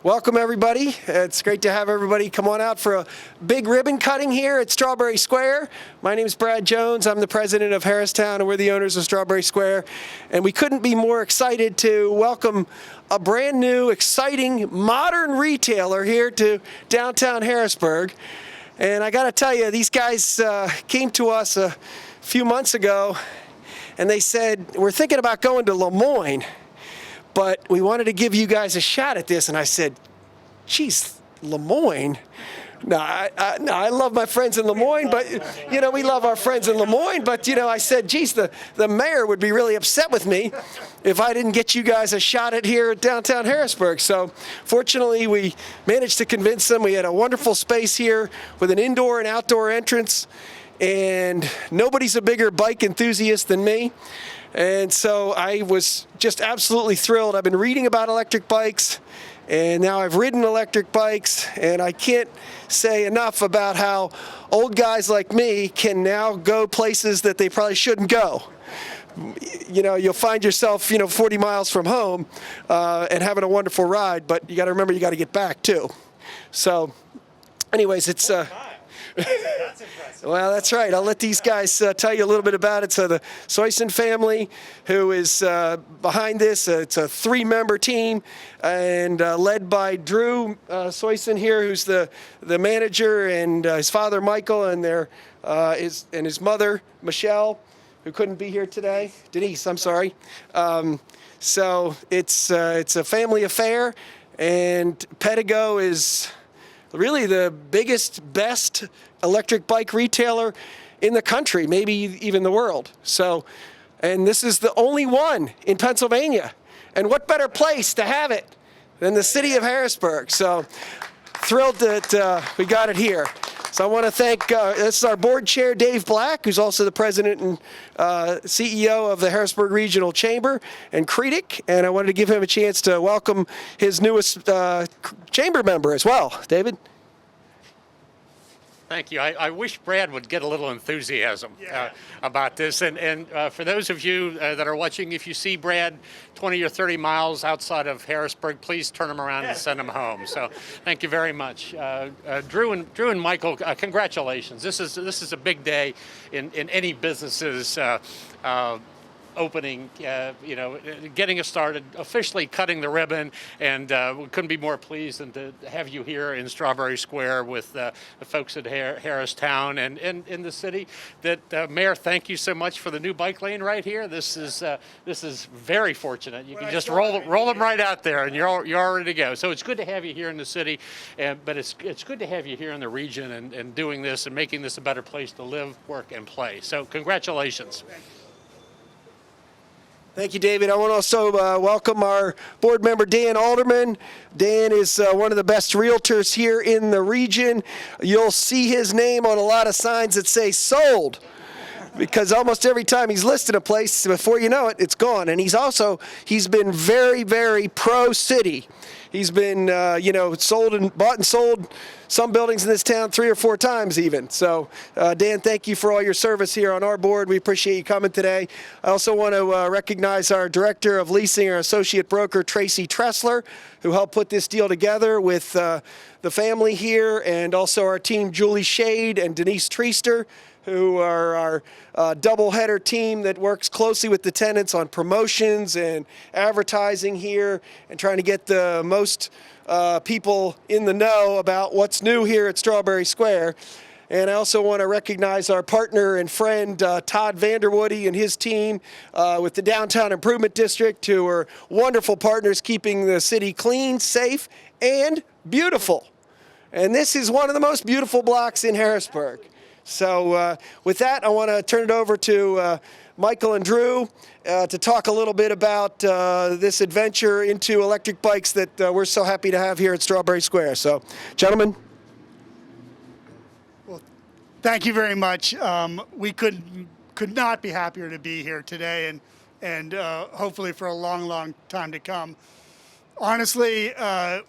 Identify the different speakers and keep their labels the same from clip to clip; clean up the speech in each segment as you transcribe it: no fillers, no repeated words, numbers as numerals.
Speaker 1: Welcome everybody. It's great to have everybody come on out for a big ribbon cutting here at Strawberry Square. My name is Brad Jones. I'm the president of Harristown and we're the owners of Strawberry Square. And we couldn't be more excited to welcome a brand new, exciting, modern retailer here to downtown Harrisburg. And I got to tell you, these guys came to us a few months ago and they said, we're thinking about going to Lemoyne, but we wanted to give you guys a shot at this. And I said, geez, Lemoyne? No, I love my friends in Lemoyne, but, you know, we love our friends in Lemoyne. But, you know, I said, geez, the mayor would be really upset with me if I didn't get you guys a shot at here at downtown Harrisburg. So fortunately, we managed to convince them. We had a wonderful space here with an indoor and outdoor entrance. And nobody's a bigger bike enthusiast than me. And so I was just absolutely thrilled. I've been reading about electric bikes, and now I've ridden electric bikes, and I can't say enough about how old guys like me can now go places that they probably shouldn't go. You know, you'll find yourself, 40 miles from home and having a wonderful ride, but you got to remember you got to get back too. So anyways, it's...
Speaker 2: That's impressive.
Speaker 1: Well, that's right. I'll let these guys tell you a little bit about it. So the Soyson family, who is behind this, it's a 3-member team, and led by Drew Soyson here, who's the manager, and his father Michael, and his mother Michelle, who couldn't be here today. Denise, I'm sorry. So it's a family affair, and Pedego is really the biggest, best electric bike retailer in the country, maybe even the world. So, and this is the only one in Pennsylvania. And what better place to have it than the city of Harrisburg? So thrilled that we got it here. So I want to thank, this is our board chair, Dave Black, who's also the president and CEO of the Harrisburg Regional Chamber, and Creedic, and I wanted to give him a chance to welcome his newest chamber member as well. David?
Speaker 2: Thank you. I wish Brad would get a little enthusiasm about this. And for those of you that are watching, if you see Brad 20 or 30 miles outside of Harrisburg, please turn him around and send him home. So thank you very much. Drew and Michael, congratulations. This is a big day in any business's opening, getting us started, officially cutting the ribbon, and we couldn't be more pleased than to have you here in Strawberry Square with the folks at Harristown and in the city. Mayor, thank you so much for the new bike lane right here. This is very fortunate. You can just roll them right out there, and you're all ready to go. So it's good to have you here in the city, but it's good to have you here in the region and doing this and making this a better place to live, work, and play. So congratulations.
Speaker 1: Thank you, David. I want to also welcome our board member, Dan Alderman. Dan is one of the best realtors here in the region. You'll see his name on a lot of signs that say sold, because almost every time he's listed a place, before you know it, it's gone. And he's been very, very pro-city. He's been, bought and sold some buildings in this town 3 or 4 times even. So, Dan, thank you for all your service here on our board. We appreciate you coming today. I also want to recognize our Director of Leasing, our Associate Broker, Tracy Tressler, who helped put this deal together with the family here, and also our team, Julie Shade and Denise Treaster, who are our double-header team that works closely with the tenants on promotions and advertising here and trying to get the most people in the know about what's new here at Strawberry Square. And I also want to recognize our partner and friend, Todd Vanderwoody and his team with the Downtown Improvement District, who are wonderful partners keeping the city clean, safe, and beautiful. And this is one of the most beautiful blocks in Harrisburg. So with that, I want to turn it over to Michael and Drew to talk a little bit about this adventure into electric bikes that we're so happy to have here at Strawberry Square. So, gentlemen.
Speaker 3: Well, thank you very much. We could not be happier to be here today, and hopefully for a long, long time to come. Honestly,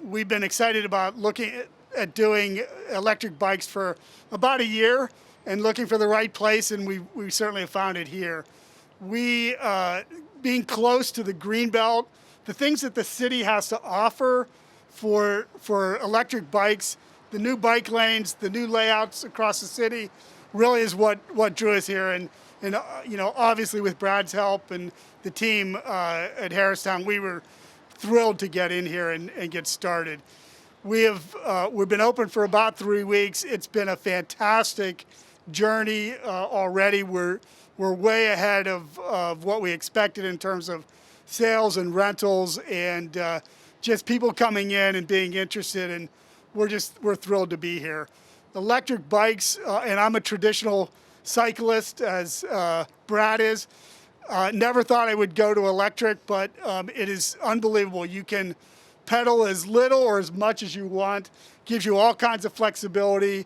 Speaker 3: we've been excited about looking at doing electric bikes for about a year and looking for the right place, and we certainly have found it here. We, being close to the Greenbelt, the things that the city has to offer for electric bikes. The new bike lanes, the new layouts across the city, really is what drew us here. And obviously with Brad's help and the team at Harristown, we were thrilled to get in here and get started. We've been open for about 3 weeks. It's been a fantastic journey already. We're way ahead of what we expected in terms of sales and rentals and just people coming in and being interested, and we're thrilled to be here. Electric bikes, and I'm a traditional cyclist as Brad is. Never thought I would go to electric, but it is unbelievable. You can pedal as little or as much as you want. Gives you all kinds of flexibility.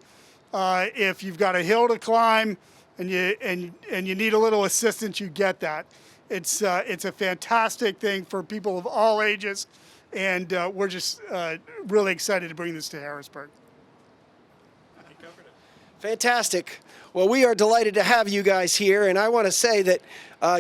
Speaker 3: If you've got a hill to climb and you need a little assistance, you get that. It's a fantastic thing for people of all ages, and we're just really excited to bring this to Harrisburg.
Speaker 1: Fantastic. Well, we are delighted to have you guys here, and I want to say that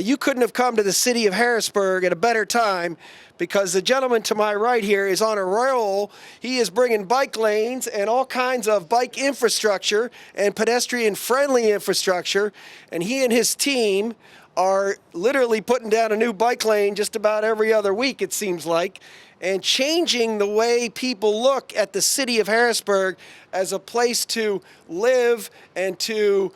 Speaker 1: you couldn't have come to the city of Harrisburg at a better time, because the gentleman to my right here is on a roll. He is bringing bike lanes and all kinds of bike infrastructure and pedestrian-friendly infrastructure, and he and his team are literally putting down a new bike lane just about every other week, it seems like, and changing the way people look at the city of Harrisburg as a place to live and to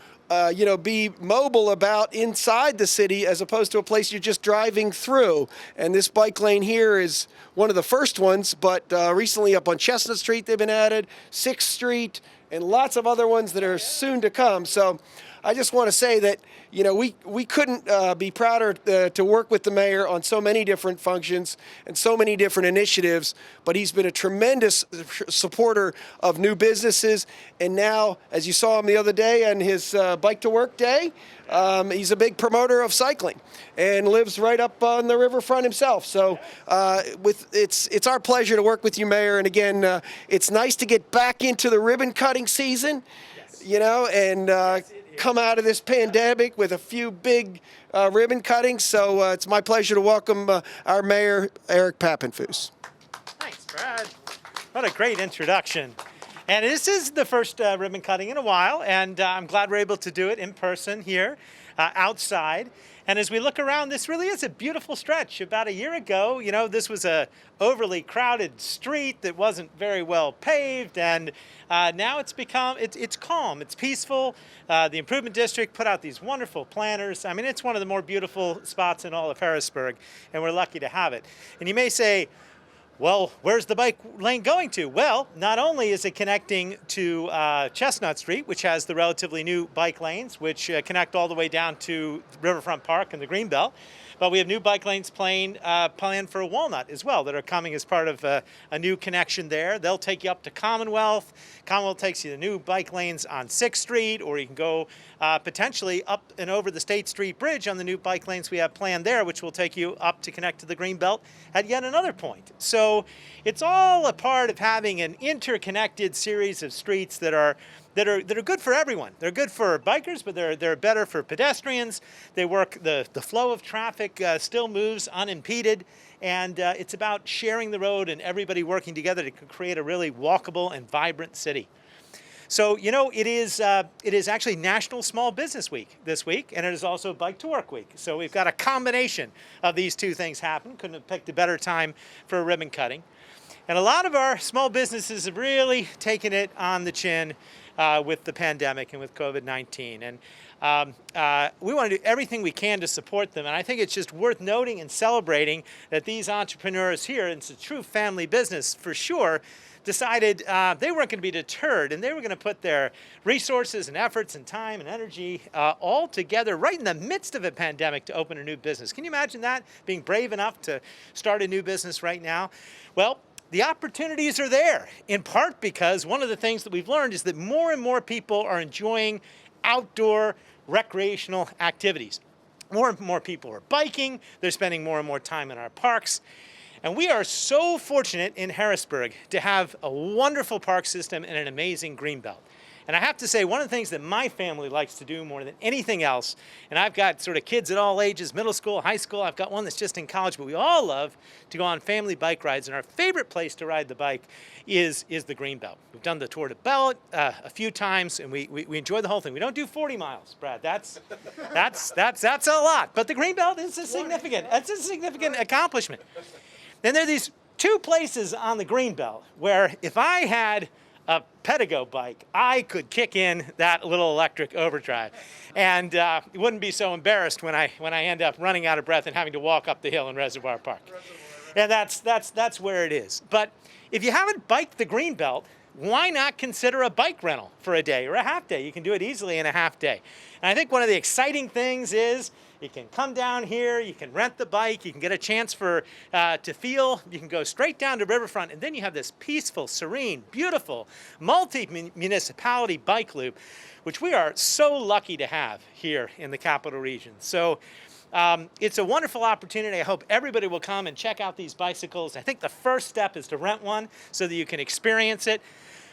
Speaker 1: be mobile about inside the city, as opposed to a place you're just driving through. And this bike lane here is one of the first ones, but recently up on Chestnut Street they've been added, 6th Street, and lots of other ones that are soon to come. So I just want to say that we couldn't be prouder to work with the mayor on so many different functions and so many different initiatives, but he's been a tremendous supporter of new businesses. And now, as you saw him the other day on his Bike to Work Day, he's a big promoter of cycling and lives right up on the riverfront himself. So it's our pleasure to work with you, Mayor. And again, it's nice to get back into the ribbon cutting season, and come out of this pandemic with a few big ribbon cuttings. So it's my pleasure to welcome our mayor, Eric Pappenfuss.
Speaker 4: Thanks, Brad. What a great introduction. And this is the first ribbon cutting in a while, and I'm glad we're able to do it in person here outside. And as we look around, this really is a beautiful stretch. About a year ago, this was a overly crowded street that wasn't very well paved, and now it's calm, it's peaceful. The Improvement District put out these wonderful planters. I mean, it's one of the more beautiful spots in all of Harrisburg, and we're lucky to have it. And you may say, well, where's the bike lane going to? Well, not only is it connecting to Chestnut Street, which has the relatively new bike lanes, which connect all the way down to Riverfront Park and the Greenbelt, but we have new bike lanes planned for Walnut as well that are coming as part of a new connection there. They'll take you up to Commonwealth. Commonwealth takes you to new bike lanes on 6th Street, or you can go potentially up and over the State Street Bridge on the new bike lanes we have planned there, which will take you up to connect to the Greenbelt at yet another point. So it's all a part of having an interconnected series of streets that are good for everyone. They're good for bikers, but they're better for pedestrians. They work, the flow of traffic still moves unimpeded, and it's about sharing the road and everybody working together to create a really walkable and vibrant city. So, it is actually National Small Business Week this week, and it is also Bike to Work Week. So we've got a combination of these two things happen. Couldn't have picked a better time for a ribbon cutting. And a lot of our small businesses have really taken it on the chin with the pandemic and with COVID-19. And we want to do everything we can to support them. And I think it's just worth noting and celebrating that these entrepreneurs here, and it's a true family business for sure, decided they weren't going to be deterred, and they were going to put their resources and efforts and time and energy all together right in the midst of a pandemic to open a new business. Can you imagine that? Being brave enough to start a new business right now? Well, the opportunities are there, in part because one of the things that we've learned is that more and more people are enjoying outdoor recreational activities. More and more people are biking, they're spending more and more time in our parks. And we are so fortunate in Harrisburg to have a wonderful park system and an amazing greenbelt. And I have to say, one of the things that my family likes to do more than anything else, and I've got sort of kids at all ages, middle school, high school, I've got one that's just in college, but we all love to go on family bike rides. And our favorite place to ride the bike is the Greenbelt. We've done the Tour de Belt a few times, and we enjoy the whole thing. We don't do 40 miles, Brad. That's a lot. But the Greenbelt is a significant accomplishment. Then there are these two places on the Greenbelt where if I had a Pedego bike, I could kick in that little electric overdrive, and wouldn't be so embarrassed when I end up running out of breath and having to walk up the hill in Reservoir Park. And that's where it is. But if you haven't biked the Greenbelt, why not consider a bike rental for a day or a half day? You can do it easily in a half day. And I think one of the exciting things is you can come down here, you can rent the bike, you can get a chance to feel, you can go straight down to Riverfront, and then you have this peaceful, serene, beautiful, multi-municipality bike loop, which we are so lucky to have here in the Capital Region. So it's a wonderful opportunity. I hope everybody will come and check out these bicycles. I think the first step is to rent one so that you can experience it.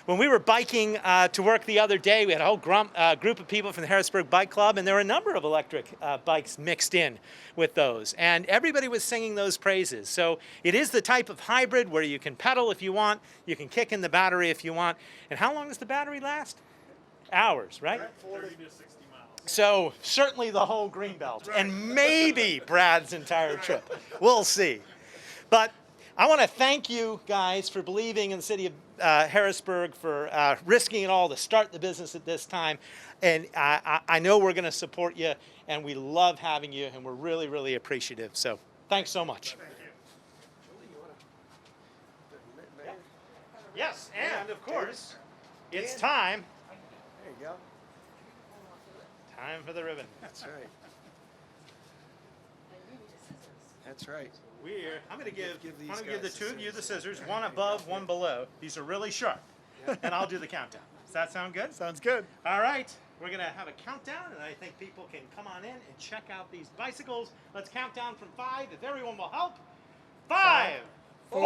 Speaker 4: When we were biking to work the other day, we had a whole group of people from the Harrisburg Bike Club, and there were a number of electric bikes mixed in with those. And everybody was singing those praises. So it is the type of hybrid where you can pedal if you want, you can kick in the battery if you want. And how long does the battery last? Hours, right?
Speaker 5: 30 to 60 miles.
Speaker 4: So certainly the whole Greenbelt, and maybe Brad's entire trip. We'll see. But I want to thank you guys for believing in the city of Harrisburg, for risking it all to start the business at this time. And I know we're going to support you, and we love having you, and we're really, really appreciative. So thanks so much.
Speaker 5: Thank you.
Speaker 4: Yes, and of course, it's time.
Speaker 1: There you go.
Speaker 4: Time for the ribbon.
Speaker 1: That's right. That's right.
Speaker 4: I'm going to give
Speaker 1: these
Speaker 4: the
Speaker 1: guys
Speaker 4: two
Speaker 1: the
Speaker 4: of you the scissors, one above, one below. These are really sharp. And I'll do the countdown. Does that sound good?
Speaker 3: Sounds good.
Speaker 4: All right. We're going to have a countdown, and I think people can come on in and check out these bicycles. Let's count down from 5, if everyone will help. 5, 4,